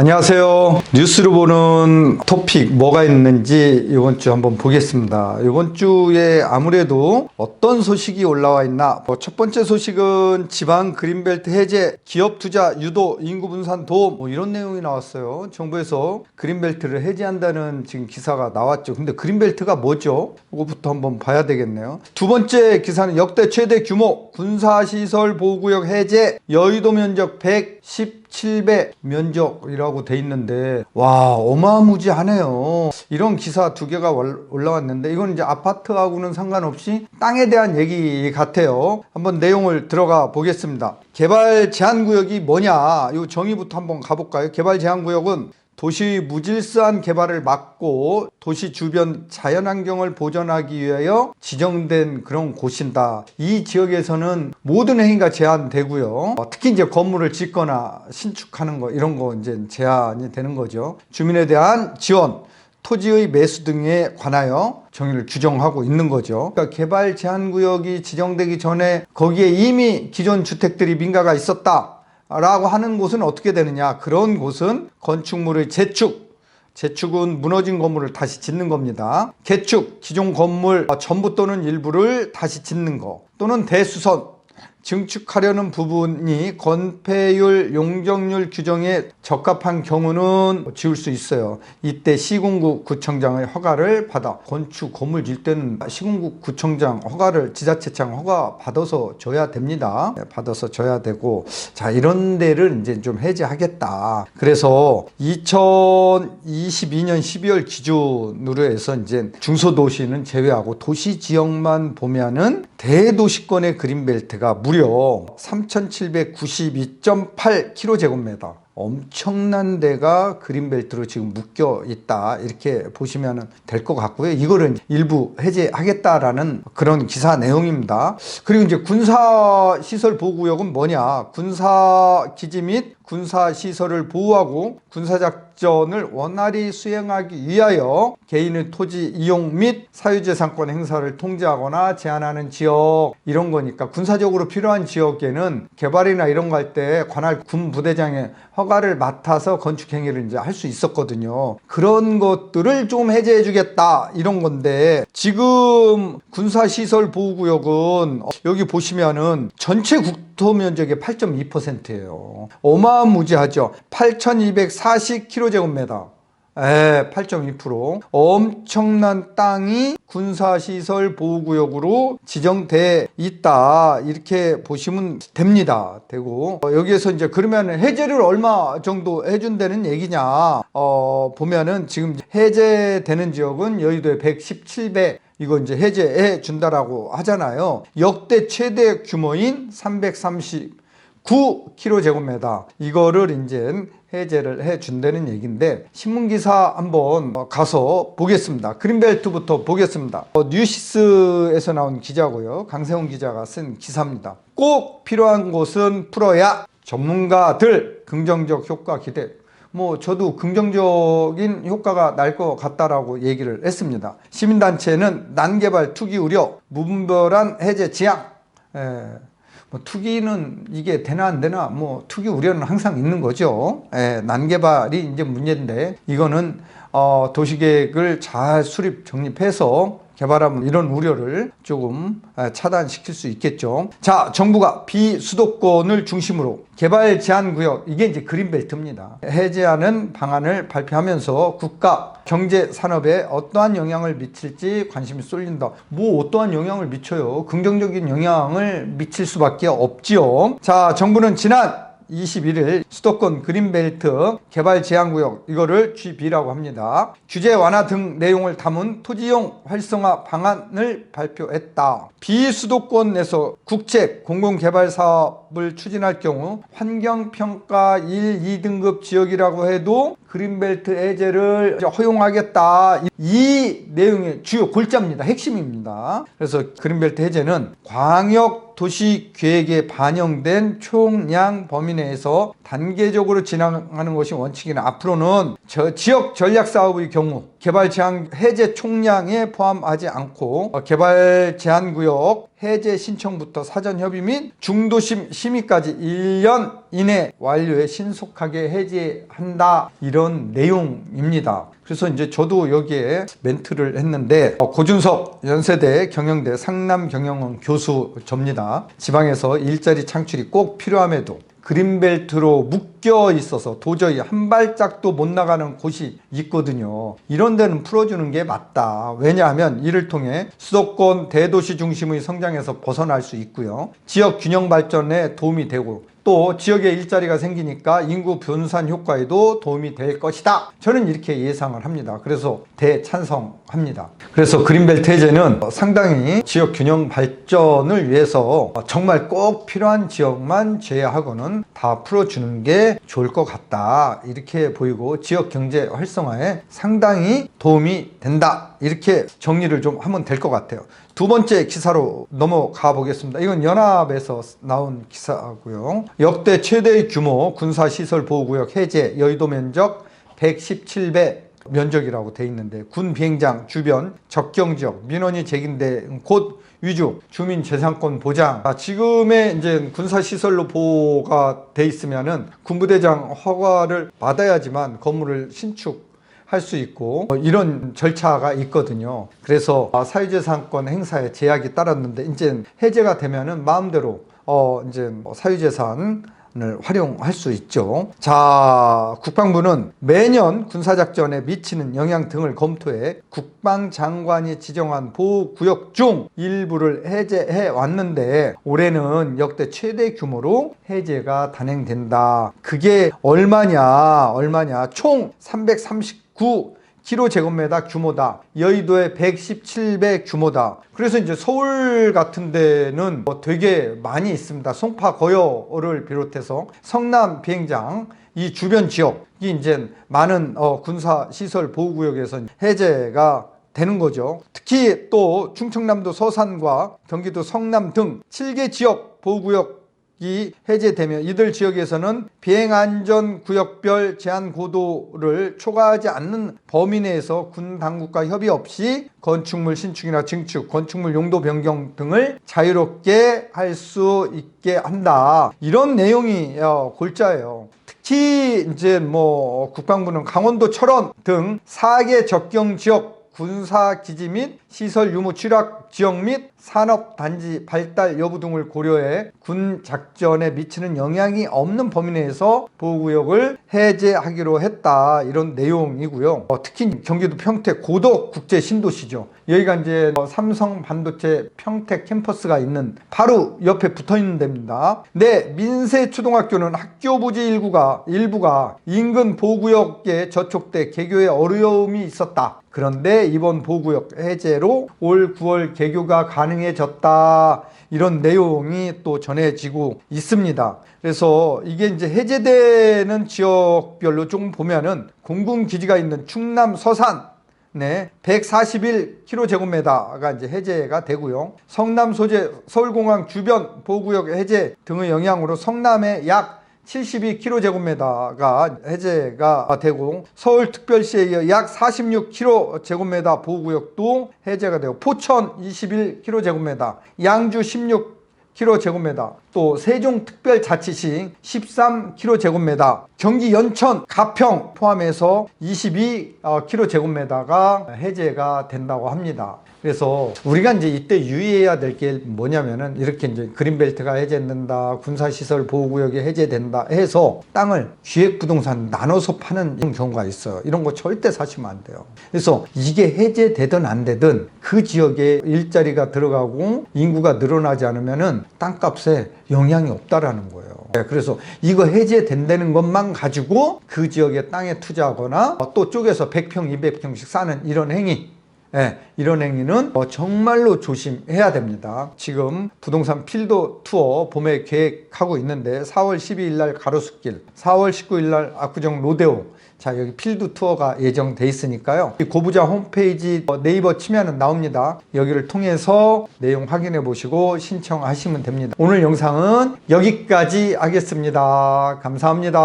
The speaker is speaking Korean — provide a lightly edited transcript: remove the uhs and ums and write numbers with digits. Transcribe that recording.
안녕하세요. 뉴스로 보는 토픽 뭐가 있는지 이번 주 한번 보겠습니다. 이번 주에 아무래도 어떤 소식이 올라와 있나? 첫 번째 소식은 지방 그린벨트 해제, 기업 투자 유도, 인구 분산 도움 이런 내용이 나왔어요. 정부에서 그린벨트를 해제한다는 지금 기사가 나왔죠. 근데 그린벨트가 뭐죠? 이거부터 한번 봐야 되겠네요. 두 번째 기사는 역대 최대 규모 군사시설 보호구역 해제, 여의도 면적 117배 면적이라고 돼 있는데, 와, 어마무지하네요. 이런 기사 두 개가 올라왔는데, 이건 이제 아파트하고는 상관없이 땅에 대한 얘기 같아요. 한번 내용을 들어가 보겠습니다. 개발 제한구역이 뭐냐? 이 정의부터 한번 가볼까요? 개발 제한구역은 도시 무질서한 개발을 막고 도시 주변 자연환경을 보존하기 위하여 지정된 그런 곳이다. 이 지역에서는 모든 행위가 제한되고요. 특히 이제 건물을 짓거나 신축하는 거 이런 거 이제 제한이 되는 거죠. 주민에 대한 지원, 토지의 매수 등에 관하여 정의를 규정하고 있는 거죠. 그러니까 개발 제한구역이 지정되기 전에 거기에 이미 기존 주택들이 민가가 있었다 라고 하는 곳은 어떻게 되느냐? 그런 곳은 건축물의 재축은 무너진 건물을 다시 짓는 겁니다. 개축, 기존 건물 전부 또는 일부를 다시 짓는 거, 또는 대수선, 증축하려는 부분이 건폐율, 용적률 규정에 적합한 경우는 지을 수 있어요. 이때 시군구 구청장의 허가를 받아, 건축 건물 질 때는 시군구 구청장 허가를, 지자체장 허가 받아서 줘야 됩니다. 받아서 줘야 되고, 자, 이런 데를 이제 좀 해제하겠다. 그래서 2022년 12월 기준으로 해서 이제 중소도시는 제외하고 도시 지역만 보면은 대도시권의 그린벨트가 무려 3,792.8km, 엄청난 데가 그린벨트로 지금 묶여 있다, 이렇게 보시면 될 것 같고요. 이거를 일부 해제하겠다라는 그런 기사 내용입니다. 그리고 이제 군사시설 보호구역은 뭐냐? 군사기지 및 군사시설을 보호하고 군사작전을 원활히 수행하기 위하여 개인의 토지 이용 및 사유재산권 행사를 통제하거나 제한하는 지역, 이런 거니까 군사적으로 필요한 지역에는 개발이나 이런 거 할 때 관할 군부대장의 허가를 맡아서 건축 행위를 이제 할 수 있었거든요. 그런 것들을 좀 해제해 주겠다, 이런 건데, 지금 군사시설 보호구역은 여기 보시면은 전체 국토 면적의 8.2%예요. 어마무지하죠. 8,240km. 8.2%. 엄청난 땅이 군사시설 보호구역으로 지정돼 있다, 이렇게 보시면 됩니다. 되고, 여기에서 이제 그러면 해제를 얼마 정도 해준다는 얘기냐? 보면은 지금 해제되는 지역은 여의도의 117배, 이거 이제 해제해 준다라고 하잖아요. 역대 최대 규모인 339km, 이거를 이제 해제를 해 준다는 얘기인데, 신문기사 한번 가서 보겠습니다. 그린벨트부터 보겠습니다. 뉴시스에서 나온 기자고요. 강세훈 기자가 쓴 기사입니다. 꼭 필요한 곳은 풀어야 전문가들 긍정적 효과 기대. 저도 긍정적인 효과가 날 것 같다라고 얘기를 했습니다. 시민단체는 난개발 투기 우려, 무분별한 해제 지향. 투기는 이게 되나 안 되나, 투기 우려는 항상 있는 거죠. 난개발이 이제 문제인데, 이거는 도시계획을 잘 수립 정립해서 개발하면 이런 우려를 조금 차단시킬 수 있겠죠. 자, 정부가 비수도권을 중심으로 개발 제한 구역, 이게 이제 그린벨트입니다, 해제하는 방안을 발표하면서 국가 경제 산업에 어떠한 영향을 미칠지 관심이 쏠린다. 어떠한 영향을 미쳐요? 긍정적인 영향을 미칠 수밖에 없지요. 자, 정부는 지난 21일 수도권 그린벨트 개발 제한구역, 이거를 GB라고 합니다, 규제 완화 등 내용을 담은 토지용 활성화 방안을 발표했다. 비수도권에서 국책 공공개발 사업을 추진할 경우 환경평가 1, 2등급 지역이라고 해도 그린벨트 해제를 허용하겠다. 이 내용의 주요 골자입니다. 핵심입니다. 그래서 그린벨트 해제는 광역 도시 계획에 반영된 총량 범위 내에서 단계적으로 진행하는 것이 원칙이나, 앞으로는 지역 전략 사업의 경우 개발 제한 해제 총량에 포함하지 않고 개발 제한 구역 해제 신청부터 사전 협의 및 중도심 심의까지 1년 이내 완료해 신속하게 해제한다, 이런 내용입니다. 그래서 이제 저도 여기에 멘트를 했는데, 고준석 연세대 경영대 상남경영원 교수 접니다. 지방에서 일자리 창출이 꼭 필요함에도 그린벨트로 묶여 있어서 도저히 한 발짝도 못 나가는 곳이 있거든요. 이런 데는 풀어주는 게 맞다. 왜냐하면 이를 통해 수도권 대도시 중심의 성장에서 벗어날 수 있고요. 지역 균형 발전에 도움이 되고, 또 지역에 일자리가 생기니까 인구 분산 효과에도 도움이 될 것이다. 저는 이렇게 예상을 합니다. 그래서 대찬성합니다. 그래서 그린벨트 해제는 상당히 지역 균형 발전을 위해서 정말 꼭 필요한 지역만 제외하고는 다 풀어주는 게 좋을 것 같다, 이렇게 보이고, 지역 경제 활성화에 상당히 도움이 된다, 이렇게 정리를 좀 하면 될 것 같아요. 두 번째 기사로 넘어가 보겠습니다. 이건 연합에서 나온 기사고요. 역대 최대의 규모 군사시설 보호구역 해제, 여의도 면적 117배 면적이라고 돼 있는데, 군 비행장 주변 적경지역, 민원이 제기된 곳 위주 주민재산권 보장. 지금의 이제 군사시설로 보호가 돼 있으면은 군부대장 허가를 받아야지만 건물을 신축할 수 있고, 이런 절차가 있거든요. 그래서 사유재산권 행사에 제약이 따랐는데, 이제 해제가 되면은 마음대로 이제 사유재산을 활용할 수 있죠. 자, 국방부는 매년 군사작전에 미치는 영향 등을 검토해 국방장관이 지정한 보호구역 중 일부를 해제해 왔는데, 올해는 역대 최대 규모로 해제가 단행된다. 그게 얼마냐? 총 339km 규모다. 여의도의 117배 규모다. 그래서 이제 서울 같은 데는 되게 많이 있습니다. 송파 거여를 비롯해서 성남 비행장 이 주변 지역이 이제 많은 군사시설 보호구역에서 해제가 되는 거죠. 특히 또 충청남도 서산과 경기도 성남 등 7개 지역 보호구역 이 해제되면 이들 지역에서는 비행안전구역별 제한고도를 초과하지 않는 범위 내에서 군 당국과 협의 없이 건축물 신축이나 증축, 건축물 용도 변경 등을 자유롭게 할 수 있게 한다. 이런 내용이 골자예요. 특히 이제 국방부는 강원도 철원 등 4개 적경 지역 군사기지 및 시설 유무 취락 지역 및 산업단지 발달 여부 등을 고려해 군 작전에 미치는 영향이 없는 범위 내에서 보호구역을 해제하기로 했다, 이런 내용이고요. 특히 경기도 평택 고덕 국제 신도시죠. 여기가 이제 삼성 반도체 평택 캠퍼스가 있는 바로 옆에 붙어 있는 데입니다. 네, 민세 초등학교는 학교 부지 일부가 인근 보호구역에 저촉돼 개교에 어려움이 있었다. 그런데 이번 보호구역 해제로 올 9월 개교가 가능해졌다, 이런 내용이 또 전해지고 있습니다. 그래서 이게 이제 해제되는 지역별로 조금 보면은 공군기지가 있는 충남 서산 141km제곱미터가 이제 해제가 되고요. 성남 소재 서울공항 주변 보호구역 해제 등의 영향으로 성남에 약 72km제곱미터가 해제가 되고, 서울특별시에 이어 약 46km제곱미터 보호구역도 해제가 되고, 포천 21km제곱미터, 양주 16km제곱미터, 또 세종특별자치시 13km제곱미터, 경기 연천, 가평 포함해서 22km제곱미터가 해제가 된다고 합니다. 그래서 우리가 이제 이때 유의해야 될 게 뭐냐면은, 이렇게 이제 그린벨트가 해제된다, 군사시설 보호구역이 해제된다 해서 땅을 기획부동산 나눠서 파는 경우가 있어요. 이런 거 절대 사시면 안 돼요. 그래서 이게 해제되든 안 되든 그 지역에 일자리가 들어가고 인구가 늘어나지 않으면은 땅값에 영향이 없다라는 거예요. 그래서 이거 해제된다는 것만 가지고 그 지역의 땅에 투자하거나 또 쪼개서 100평, 200평씩 사는 이런 행위, 이런 행위는 정말로 조심해야 됩니다. 지금 부동산 필드 투어 봄에 계획하고 있는데 4월 12일 날 가로수길, 4월 19일 날 압구정 로데오, 자, 여기 필드 투어가 예정돼 있으니까요. 고부자 홈페이지 네이버 치면은 나옵니다. 여기를 통해서 내용 확인해 보시고 신청하시면 됩니다. 오늘 영상은 여기까지 하겠습니다. 감사합니다.